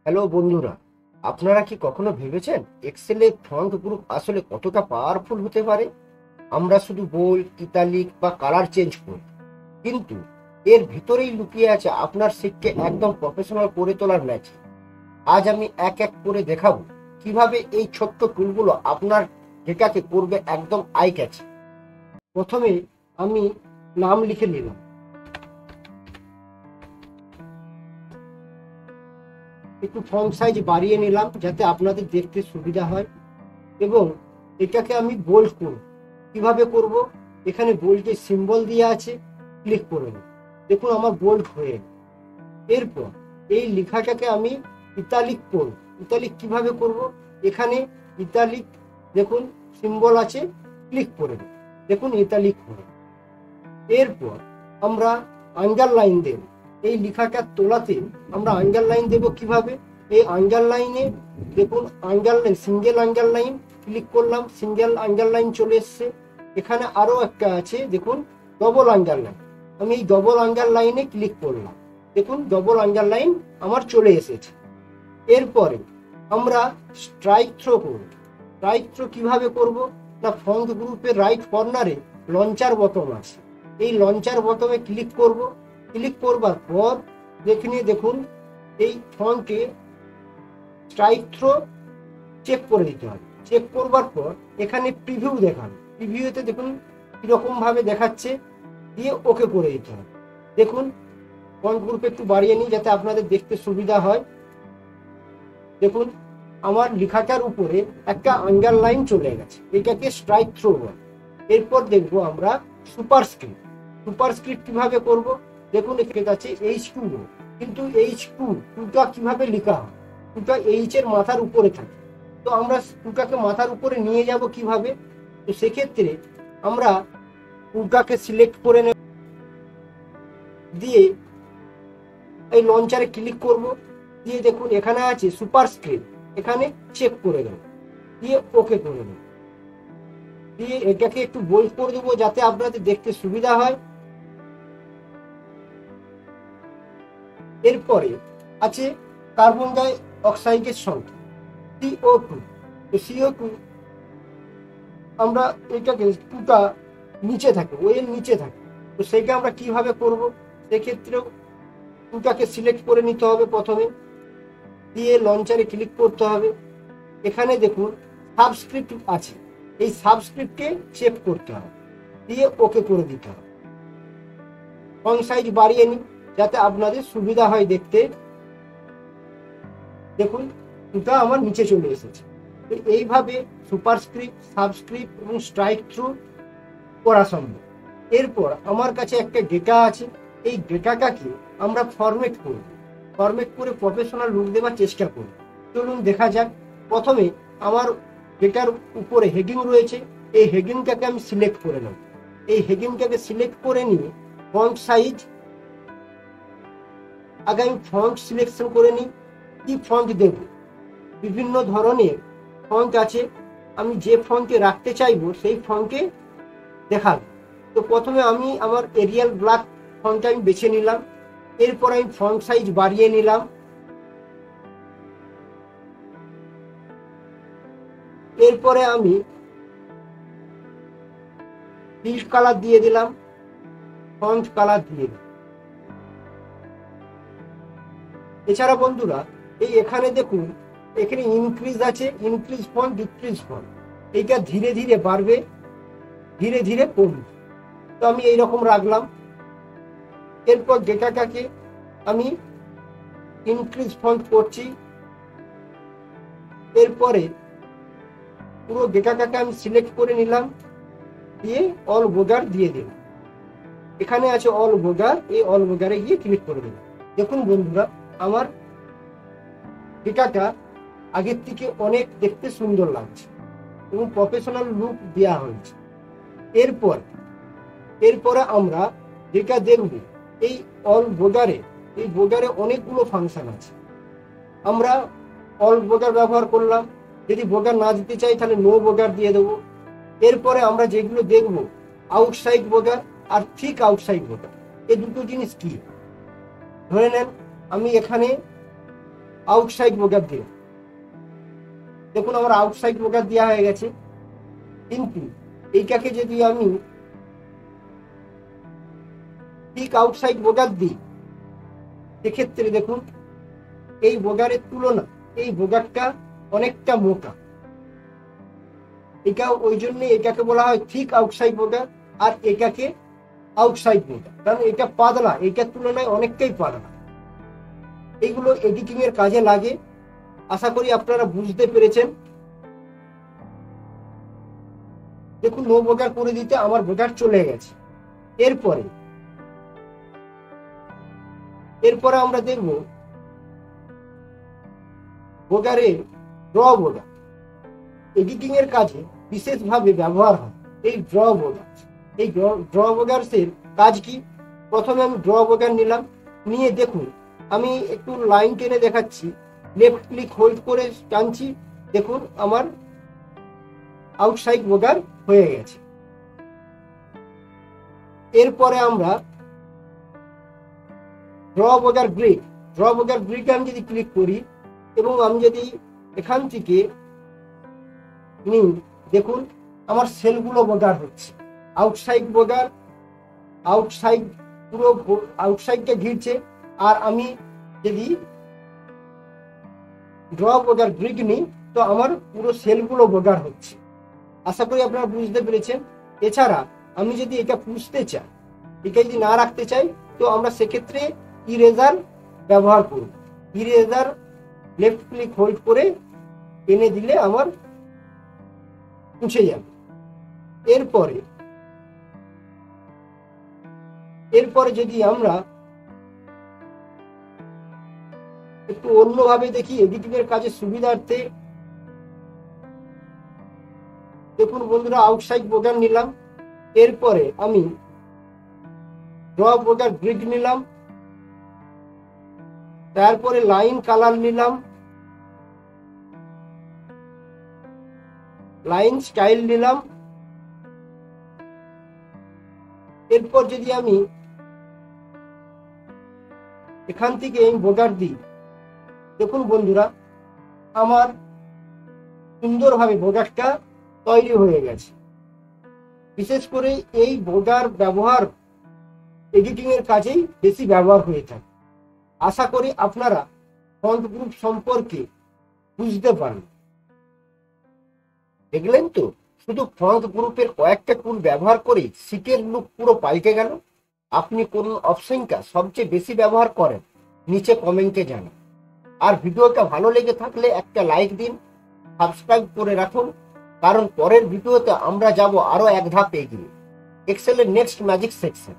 Hello বন্ধুরা, আপনারা কি কখনো ভেবেছেন এক্সেলে ফন্ট গ্রুপ আসলে কতটা পাওয়ারফুল হতে পারে? আমরা শুধু বোল্ড, ইতালিক বা কালার চেঞ্জ করি, কিন্তু এর ভিতরেই লুকিয়ে আছে আপনার শিটকে একদম প্রফেশনাল করে তোলার ম্যাজিক। আজ আমি এক এক করে দেখাবো কিভাবে এই ছোট্ট টুলগুলো আপনার ডেটাকে করবে একদম আই ক্যাচি। প্রথমে আমি নাম লিখে নিলাম, একটু ফন্ট সাইজ বাড়িয়ে নিলাম যাতে আপনাদের দেখতে সুবিধা হয়, এবং এটাকে আমি বোল্ড করব। কিভাবে করব? এখানে বোল্ডের সিম্বল দিয়ে আছে, ক্লিক করে নেব, দেখুন আমার বোল্ড হয়ে গেল। এরপর এই লেখাটাকে আমি ইতালিক করব। ইতালিক কিভাবে করব? এখানে ইতালিক দেখুন সিম্বল আছে, ক্লিক করে নেব, দেখুন ইতালিক হয়ে। এরপর আমরা আন্ডারলাইন দেব। এই লেখাটা তোলাতে আমরা আন্ডারলাইন দেব কিভাবে? এই আন্ডারলাইনে দেখুন আন্ডারলাইন, সিঙ্গেল আন্ডারলাইন, ক্লিক করলাম, সিঙ্গেল আন্ডারলাইন চলে এসছে। এখানে আরো একটা আছে দেখুন ডবল আন্ডারলাইন, আমি এই ডবল আন্ডারলাইনে ক্লিক করলাম, দেখুন ডবল আন্ডারলাইন আমার চলে এসেছে। এরপরে আমরা স্ট্রাইক থ্রো করব। স্ট্রাইক থ্রো কিভাবে করব না, ফন্ট গ্রুপের রাইট কর্নারে লঞ্চার বটন আছে, এই লঞ্চার বটনে ক্লিক করব। ক্লিক করবার পর দেখুন এই ফন্টে স্ট্রাইক থ্রো চেক করে দিতে হবে। চেক করবার পর এখানে প্রিভিউ দেখান, প্রিভিউতে দেখুন কিরকম ভাবে দেখাচ্ছে, দিয়ে ওকে করে দিতে হবে। দেখুন ফন্ট গ্রুপ একটু বাড়িয়ে নিই যাতে আপনাদের দেখতে সুবিধা হয়। দেখুন আমার লেখাটার উপরে একটা আন্ডারলাইন চলে গেছে, এটাকে স্ট্রাইক থ্রো বলে। এরপর দেখবো আমরা সুপারস্ক্রিপ্ট। সুপারস্ক্রিপ্ট কিভাবে করব? দেখুন এখানে আছে H2, কিন্তু টুটা কিভাবে লেখা হয়? টুটা এইচ এর মাথার উপরে থাকে, তো আমরা টুটাকে মাথার উপরে নিয়ে যাব কিভাবে? তো সেক্ষেত্রে আমরা টুটাকে সিলেক্ট করে নেব, দিয়ে এই লঞ্চারে ক্লিক করব, দিয়ে দেখুন এখানে আছে সুপারস্ক্রিপ্ট, এখানে চেক করে দেব, দিয়ে ওকে করে দেব, দিয়ে এটাকে একটু বোল্ড করে দেবো যাতে আপনাদের দেখতে সুবিধা হয়। এরপরে আছে কার্বন ডাই অক্সাইডের সংখ্যা CO2। তো CO2 আমরা এটাকে টুটা নিচে থাকে, ওয়ের নিচে থাকে, তো সেটা আমরা কিভাবে করব? সেক্ষেত্রেও টুটাকে সিলেক্ট করে নিতে হবে প্রথমে, দিয়ে লঞ্চারে ক্লিক করতে হবে। এখানে দেখুন সাবস্ক্রিপ্ট আছে, এই সাবস্ক্রিপ্টকে চেক করতে হবে, দিয়ে ওকে করে দিতে হবে। ফন্ট সাইজ বাড়িয়ে নিই যাতে আপনাদের সুবিধা হয় দেখতে। দেখুন এটা আমার নিচে চলে এসেছে। তো এইভাবে সুপারস্ক্রিপ্ট, সাবস্ক্রিপ্ট এবং স্ট্রাইক থ্রু করা সম্ভব। এরপর আমার কাছে একটা ডেটা আছে, এই ডেটাটাকে আমরা ফরম্যাট করব, ফরম্যাট করে প্রফেশনাল লুক দেওয়ার চেষ্টা করব। চলুন দেখা যাক। প্রথমে আমার ডেটার উপরে হেডিং রয়েছে, এই হেডিংটাকে আমি সিলেক্ট করে নেব। এই হেডিংটাকে সিলেক্ট করে নিয়ে ফন্ট সাইজ আগে আমি ফন্ট সিলেকশন করে নিই, কি ফন্ট দেব। বিভিন্ন ধরনের ফন্ট আছে, আমি যে ফন্টে রাখতে চাইবো সেই ফন্টে দেখাবো। তো প্রথমে আমি আমার এরিয়াল ব্ল্যাক ফন্টটা আমি বেছে নিলাম। এরপর আমি ফন্ট সাইজ বাড়িয়ে নিলাম। এরপরে আমি ফিল্ড কালার দিয়ে দিলাম, ফন্ট কালার দিয়ে দিলাম। এছাড়া বন্ধুরা এই এখানে দেখুন এখানে ইনক্রিজ আছে, ইনক্রিজ ফন্ট, ডিক্রিজ ফন্ট, এইটা ধীরে ধীরে বাড়বে, ধীরে ধীরে কমবে। তো আমি এইরকম রাখলাম। এরপর ডেটাটাকে আমি ইনক্রিজ ফন্ট করছি। এরপরে পুরো ডেটাটাকে আমি সিলেক্ট করে নিলাম, দিয়ে অল বর্ডার দিয়ে দেব। এখানে আছে অল বর্ডার, এই অল বর্ডারে গিয়ে ক্লিক করে দেব। দেখুন বন্ধুরা আমার ডেটাটা আগের থেকে অনেক দেখতে সুন্দর লাগছে এবং প্রফেশনাল লুক দেওয়া হয়েছে। এরপরে আমরা যেটা দেখব, এই অল বর্ডারে, এই বর্ডারে অনেকগুলো ফাংশন আছে। আমরা অল বর্ডার ব্যবহার করলাম, যদি বর্ডার না দিতে চাই তাহলে নো বর্ডার দিয়ে দেবো। এরপরে আমরা যেগুলো দেখব আউটসাইড বর্ডার আর থিক আউটসাইড বর্ডার, এই দুটো জিনিস কি? ধরে নেন আমি এখানে আউটসাইড বর্ডার দিলাম। দেখুন আমার আউটসাইড বর্ডার দেওয়া হয়ে গেছে, কিন্তু এইটাকে যদি আমি ঠিক আউটসাইড বর্ডার দিই, সেক্ষেত্রে দেখুন এই বর্ডারের তুলনা এই বর্ডারটা অনেকটা মোটা। এটা ওই জন্য এটাকে বলা হয় ঠিক আউটসাইড বর্ডার, আর এটাকে আউটসাইড বর্ডার, কারণ এটা পাতলা, এটার তুলনায় অনেকটাই পাতলা। এইগুলো এডিটিং এর কাজে লাগে। আশা করি আপনারা বুঝতে পেরেছেন। দেখুন নো বর্ডার করে দিতে আমার বর্ডার চলে গেছে। এরপরে আমরা দেখব বর্ডারে ড্র বর্ডার। এডিটিং এর কাজে বিশেষভাবে ব্যবহার হয় এই ড্র বর্ডার। এই ড্র বর্ডারের কাজ কি? প্রথমে আমি ড্র বর্ডার নিলাম, নিয়ে দেখুন আমি একটু লাইন টেনে দেখাচ্ছি। লেফট ক্লিক হোল্ড করে টানছি, দেখুন আমার আউটসাইড বর্ডার হয়ে গেছে। এরপরে আমরা ড্র বর্ডার গ্রিড আমি যদি ক্লিক করি এবং আমি যদি এখান থেকে নিই, দেখুন আমার সেলগুলো বর্ডার হচ্ছে। আউটসাইড বর্ডার, আউটসাইড পুরো আউটসাইডটা ঘিরছে। আর আমি যদি ড্র বর্ডার গ্রিড নিই, তো আমার পুরো সেলগুলো বর্ডার হচ্ছে। আশা করি আপনারা বুঝতে পেরেছেন। এছাড়া আমি যদি এটা পুষতে চাই, এটা যদি না রাখতে চাই, তো আমরা সেক্ষেত্রে ইরেজার ব্যবহার করব। ইরেজার লেফট ক্লিক হোল্ড করে টেনে দিলে আমার মুছে যাবে। এরপরে যদি আমরা একটু অন্যভাবে দেখি এডিটিং এর কাজে সুবিধার্থে, দেখুন বন্ধুরা আউটসাইড বর্ডার নিলাম, এরপরে আমি ড্র বর্ডার গ্রিড নিলাম, তারপরে লাইন কালার নিলাম, লাইন স্টাইল নিলাম। এরপর যদি আমি এখান থেকে এই বর্ডার দিই, দেখুন বন্ধুরা আমার সুন্দরভাবে বর্ডারটা তৈরি হয়ে গেছে। বিশেষ করে এই বর্ডার ব্যবহার এডিটিং এর কাজেই বেশি ব্যবহার হয়ে থাকে। আশা করি আপনারা ফন্ট গ্রুপ সম্পর্কে বুঝতে পারেন। দেখলেন তো, শুধু ফন্ট গ্রুপের কয়েকটা টুল ব্যবহার করে শীটের লুক পুরো পাল্টে গেল। আপনি কোন অপশনটা সবচেয়ে বেশি ব্যবহার করেন নিচে কমেন্টে জানান। আর ভিডিওটা ভালো লেগে থাকলে একটা লাইক দিন, সাবস্ক্রাইব করে রাখুন, কারণ পরের ভিডিওতে আমরা যাব আরো এক ধাপ এগিয়ে, এক্সেলের নেক্সট ম্যাজিক সেকশন।